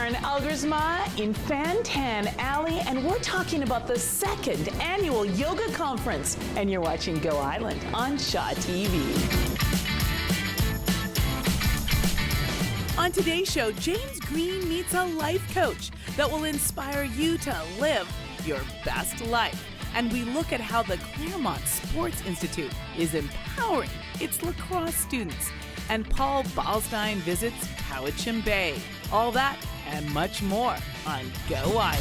are in Elgersma in Fantan Alley, and we're talking about the second annual yoga conference. And you're watching Go Island on Shaw TV. On today's show, James Green meets a life coach that will inspire you to live your best life. And we look at how the Claremont Sports Institute is empowering its lacrosse students. And Paul Balstein visits Cowichan Bay. All that and much more on Go Island.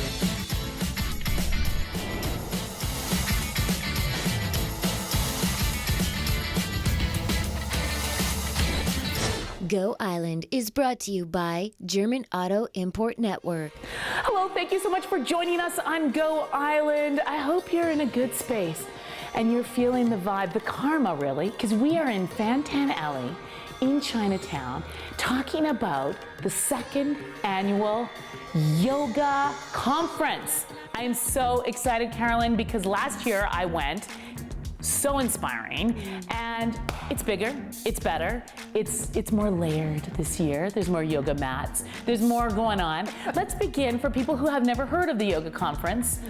Go Island is brought to you by German Auto Import Network. Hello, thank you so much for joining us on Go Island. I hope you're in a good space and you're feeling the vibe, the karma really, because we are in Fantan Alley in Chinatown talking about the second annual yoga conference. I am so excited, Carolyn, because last year I went. So inspiring, and it's bigger, it's better, it's more layered this year. There's more yoga mats, there's more going on. Let's begin for people who have never heard of the yoga conference.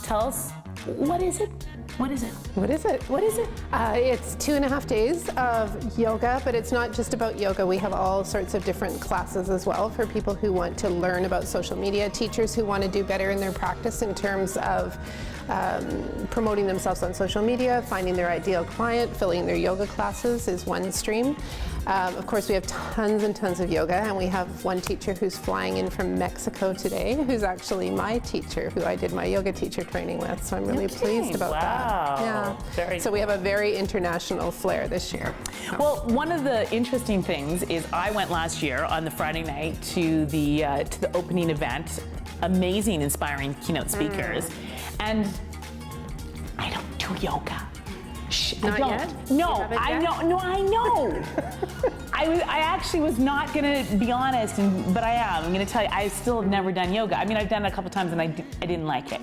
Tell us, what is it? What is it? What is it? What is it? It's 2.5 days of yoga, but it's not just about yoga. We have all sorts of different classes as well for people who want to learn about social media, teachers who want to do better in their practice in terms of promoting themselves on social media, finding their ideal client, filling their yoga classes is one stream. Of course, we have tons and tons of yoga, and we have one teacher who's flying in from Mexico today, who's actually my teacher, who I did my yoga teacher training with, so I'm really pleased about that. Yeah. So we have a very international flair this year. Well, one of the interesting things is I went last year on the Friday night to the opening event, amazing, inspiring keynote speakers, and I don't do yoga. Not I don't. yet? No, I know. No, I know. I actually was not going to be honest, but I am. I'm going to tell you, I still have never done yoga. I mean, I've done it a couple times and I didn't like it.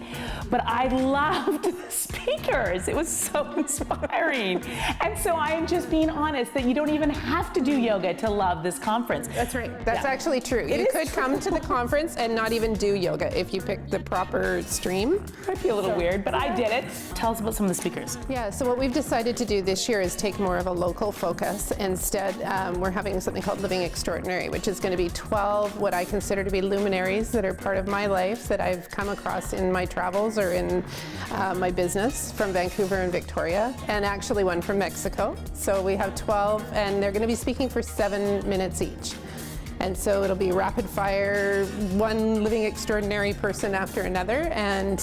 But I loved the speakers. It was so inspiring. And so I am just being honest that you don't even have to do yoga to love this conference. That's right. That's actually true. You could come to the conference and not even do yoga if you pick the proper stream. Might be a little weird, but I did it. Tell us about some of the speakers. Yeah, so what we've decided to do this year is take more of a local focus. Instead, we're having something called Living Extraordinary, which is going to be 12 what I consider to be luminaries that are part of my life that I've come across in my travels or in my business from Vancouver and Victoria, and actually one from Mexico. So we have 12, and they're going to be speaking for 7 minutes each. And so it'll be rapid fire, one living extraordinary person after another, and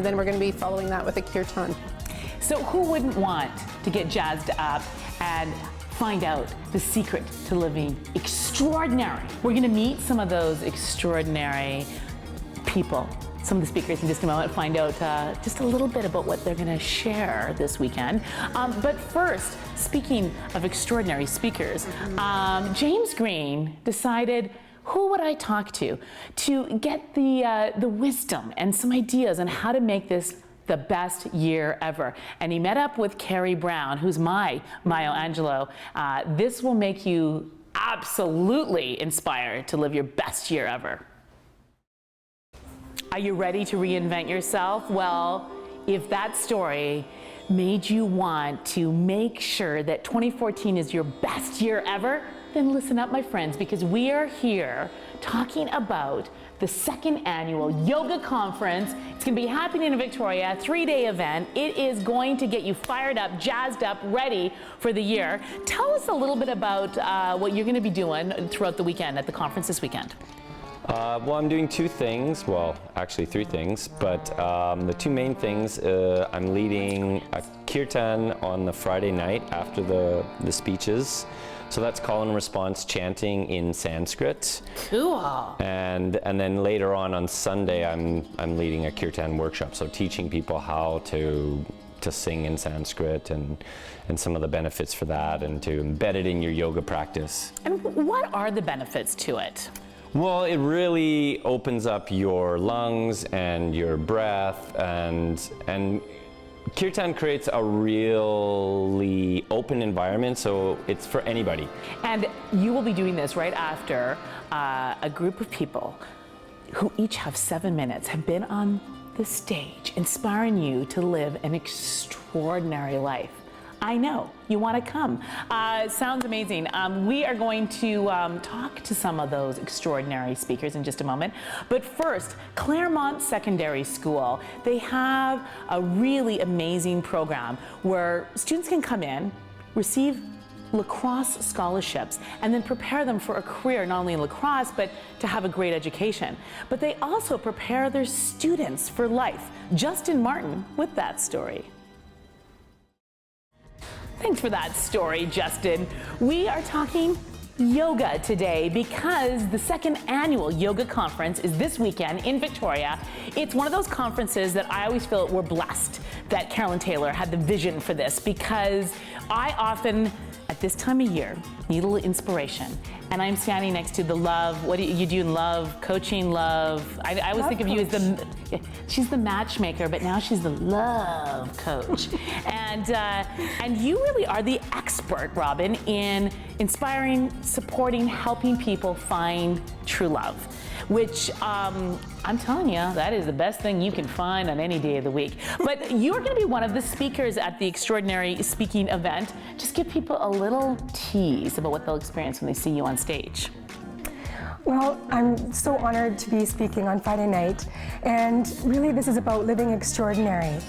then we're going to be following that with a Kirtan. So who wouldn't want to get jazzed up and find out the secret to living extraordinary? We're going to meet some of those extraordinary people, some of the speakers in just a moment, find out just a little bit about what they're going to share this weekend. But first, speaking of extraordinary speakers, James Green decided, who would I talk to get the wisdom and some ideas on how to make this the best year ever. And he met up with Carrie Brown, who's my Maya Angelou. This will make you absolutely inspired to live your best year ever. Are you ready to reinvent yourself? Well, if that story made you want to make sure that 2014 is your best year ever, then listen up, my friends, because we are here talking about the second annual yoga conference. It's going to be happening in Victoria, a 3-day event. It is going to get you fired up, jazzed up, ready for the year. Tell us a little bit about what you're going to be doing throughout the weekend at the conference this weekend. Well, I'm doing 2 things, well, actually 3 things, but the 2 main things, I'm leading a Kirtan on the Friday night after the speeches. So that's call and response chanting in Sanskrit. Cool. And then later on Sunday, I'm leading a Kirtan workshop, so teaching people how to sing in Sanskrit and some of the benefits for that, and to embed it in your yoga practice. And what are the benefits to it? Well, it really opens up your lungs and your breath, and Kirtan creates a really open environment, so it's for anybody. And you will be doing this right after a group of people who each have 7 minutes, have been on the stage inspiring you to live an extraordinary life. I know, you want to come. Sounds amazing. We are going to talk to some of those extraordinary speakers in just a moment. But first, Claremont Secondary School, they have a really amazing program where students can come in, receive lacrosse scholarships, and then prepare them for a career not only in lacrosse, but to have a great education. But they also prepare their students for life. Justin Martin with that story. Thanks for that story, Justin. We are talking yoga today because the second annual yoga conference is this weekend in Victoria. It's one of those conferences that I always feel we're blessed that Carolyn Taylor had the vision for this, because I often, at this time of year, need a little inspiration. And I'm standing next to the Love, what do you do in Love, coaching Love. I always think of you as she's the matchmaker, but now she's the Love coach. And you really are the expert, Robin, in inspiring, supporting, helping people find true love, which I'm telling you, that is the best thing you can find on any day of the week. But you're going to be one of the speakers at the Extraordinary Speaking event. Just give people a little tease about what they'll experience when they see you on stage. Well, I'm so honored to be speaking on Friday night, and really this is about living extraordinary.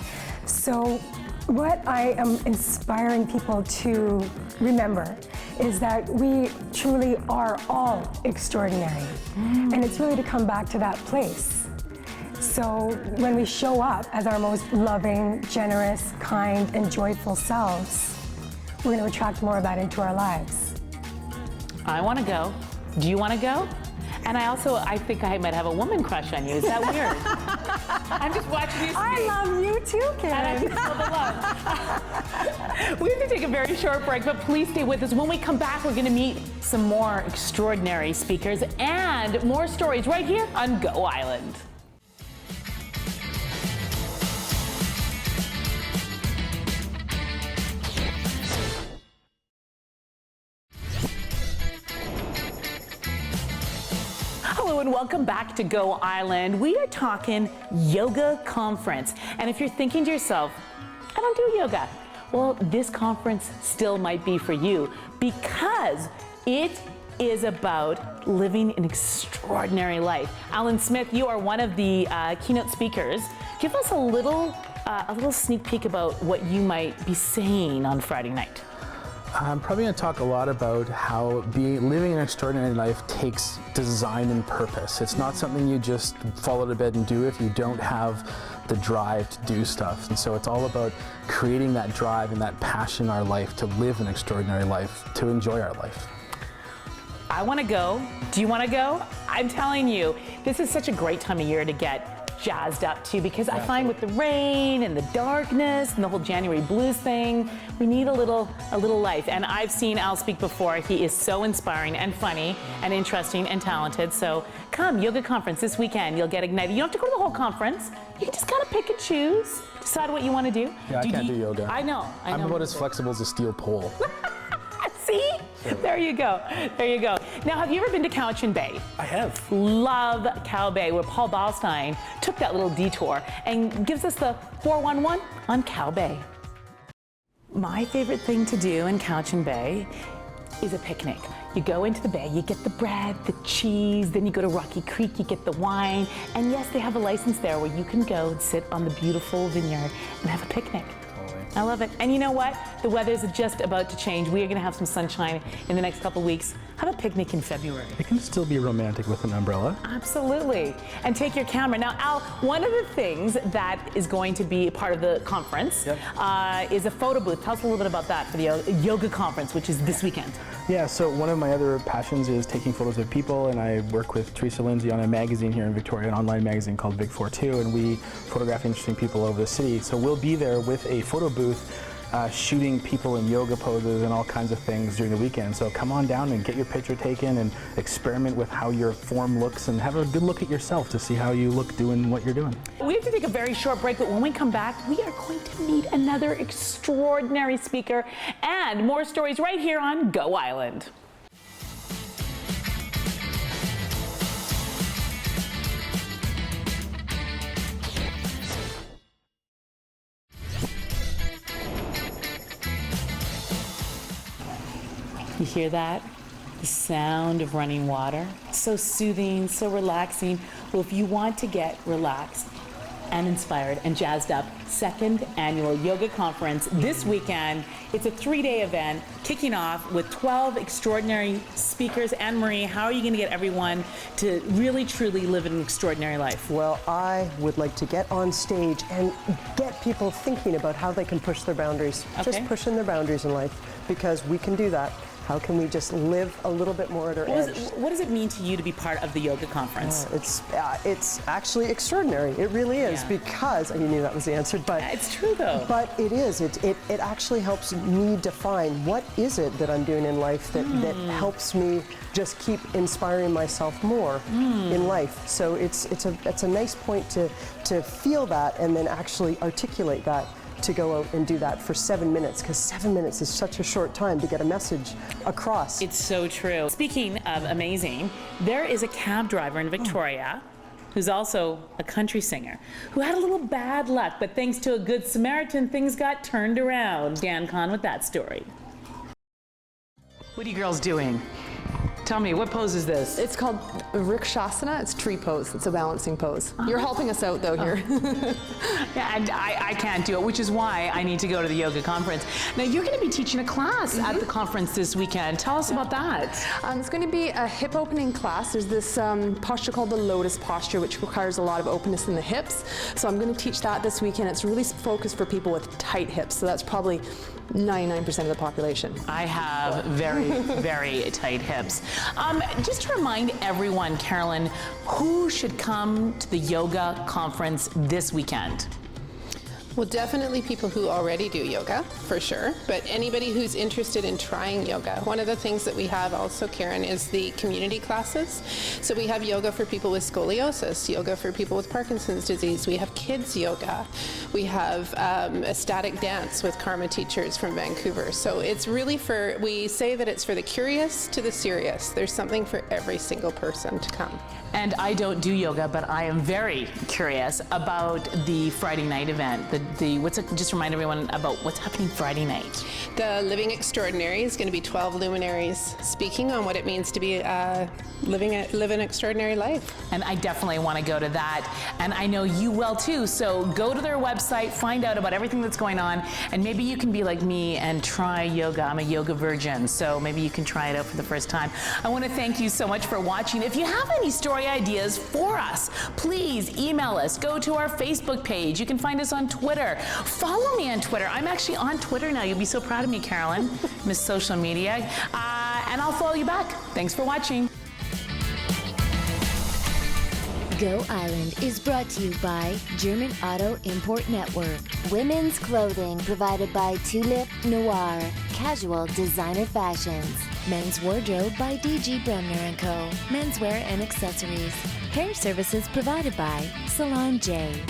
So what I am inspiring people to remember is that we truly are all extraordinary. And it's really to come back to that place. So when we show up as our most loving, generous, kind, and joyful selves, we're going to attract more of that into our lives. I want to go. Do you want to go? And I think I might have a woman crush on you. Is that weird? I'm just watching you speak. I love you too, Karen. And I can feel the love. We have to take a very short break, but please stay with us. When we come back, we're going to meet some more extraordinary speakers and more stories right here on Go Island. Hello and welcome back to Go Island. We are talking yoga conference. And if you're thinking to yourself, I don't do yoga, well, this conference still might be for you, because it is about living an extraordinary life. Alan Smith, you are one of the keynote speakers. Give us a little sneak peek about what you might be saying on Friday night. I'm probably going to talk a lot about how living an extraordinary life takes design and purpose. It's not something you just fall out of bed and do if you don't have the drive to do stuff. And so it's all about creating that drive and that passion in our life to live an extraordinary life, to enjoy our life. I want to go. Do you want to go? I'm telling you, this is such a great time of year to get jazzed up too, because I find with the rain and the darkness and the whole January blues thing, we need a little life. And I've seen Al speak before. He is so inspiring and funny and interesting and talented. So come, yoga conference this weekend. You'll get ignited. You don't have to go to the whole conference. You can just kind of pick and choose, decide what you want to do. Yeah, I can't do yoga. I know. I'm about as flexible as a steel pole. See? There you go. There you go. Now, have you ever been to Cowichan Bay? I have. Love Cow Bay, where Paul Balstein took that little detour and gives us the 411 on Cow Bay. My favorite thing to do in Cowichan Bay is a picnic. You go into the bay, you get the bread, the cheese, then you go to Rocky Creek, you get the wine, and yes, they have a license there where you can go and sit on the beautiful vineyard and have a picnic. I love it. And you know what? The weather's just about to change. We are going to have some sunshine in the next couple of weeks. Have a picnic in February. It can still be romantic with an umbrella. Absolutely. And take your camera. Now, Al, one of the things that is going to be part of the conference is a photo booth. Tell us a little bit about that for the yoga conference, which is this weekend. Yeah, so one of my other passions is taking photos of people, and I work with Teresa Lindsay on a magazine here in Victoria, an online magazine called Vic42, and we photograph interesting people over the city. So we'll be there with a photo booth shooting people in yoga poses and all kinds of things during the weekend. So come on down and get your picture taken and experiment with how your form looks and have a good look at yourself to see how you look doing what you're doing. We have to take a very short break, but when we come back, we are going to meet another extraordinary speaker and more stories right here on Go Island. You hear that? The sound of running water. So soothing, so relaxing. Well, if you want to get relaxed and inspired and jazzed up, second annual yoga conference this weekend. It's a 3-day event kicking off with 12 extraordinary speakers. Anne-Marie, how are you going to get everyone to really truly live an extraordinary life? Well, I would like to get on stage and get people thinking about how they can push their boundaries. Just pushing their boundaries in life, because we can do that. How can we just live a little bit more at our edge? What does it mean to you to be part of the yoga conference? It's actually extraordinary. It really is, because, and you knew that was the answer, but it's true though. But it is. It actually helps me define what is it that I'm doing in life that helps me just keep inspiring myself more in life. So it's a nice point to feel that and then actually articulate that, to go out and do that for 7 minutes, because 7 minutes is such a short time to get a message across. It's so true. Speaking of amazing, there is a cab driver in Victoria who's also a country singer who had a little bad luck, but thanks to a good Samaritan, things got turned around. Dan Kahn with that story. What are you girls doing? Tell me, what pose is this? It's called Rikshasana. It's tree pose. It's a balancing pose. You're helping us out though here. Yeah, and I can't do it, which is why I need to go to the yoga conference. Now, you're going to be teaching a class at the conference this weekend. Tell us about that. It's going to be a hip opening class. There's this posture called the lotus posture, which requires a lot of openness in the hips. So I'm going to teach that this weekend. It's really focused for people with tight hips. So that's probably 99% of the population. I have very, very tight hips. Just to remind everyone, Carolyn, who should come to the yoga conference this weekend? Well, definitely people who already do yoga, for sure, but anybody who's interested in trying yoga. One of the things that we have also, Karen, is the community classes. So we have yoga for people with scoliosis, yoga for people with Parkinson's disease. We have kids yoga. We have ecstatic dance with Karma teachers from Vancouver. So it's really we say that it's for the curious to the serious. There's something for every single person to come. And I don't do yoga, but I am very curious about the Friday night event. Just remind everyone about what's happening Friday night. The Living Extraordinary is going to be 12 luminaries speaking on what it means to be live an extraordinary life. And I definitely want to go to that, and I know you will too. So go to their website, find out about everything that's going on, and maybe you can be like me and try yoga. I'm a yoga virgin, so maybe you can try it out for the first time. I want to thank you so much for watching. If you have any story ideas for us, please email us. Go to our Facebook page. You can find us on Twitter. Follow me on Twitter. I'm actually on Twitter now. You'll be so proud of me, Carolyn, Miss Social Media. And I'll follow you back. Thanks for watching. Go Island is brought to you by German Auto Import Network. Women's clothing provided by Tulip Noir. Casual designer fashions. Men's wardrobe by DG Bremner & Co. Menswear and accessories. Hair services provided by Salon J.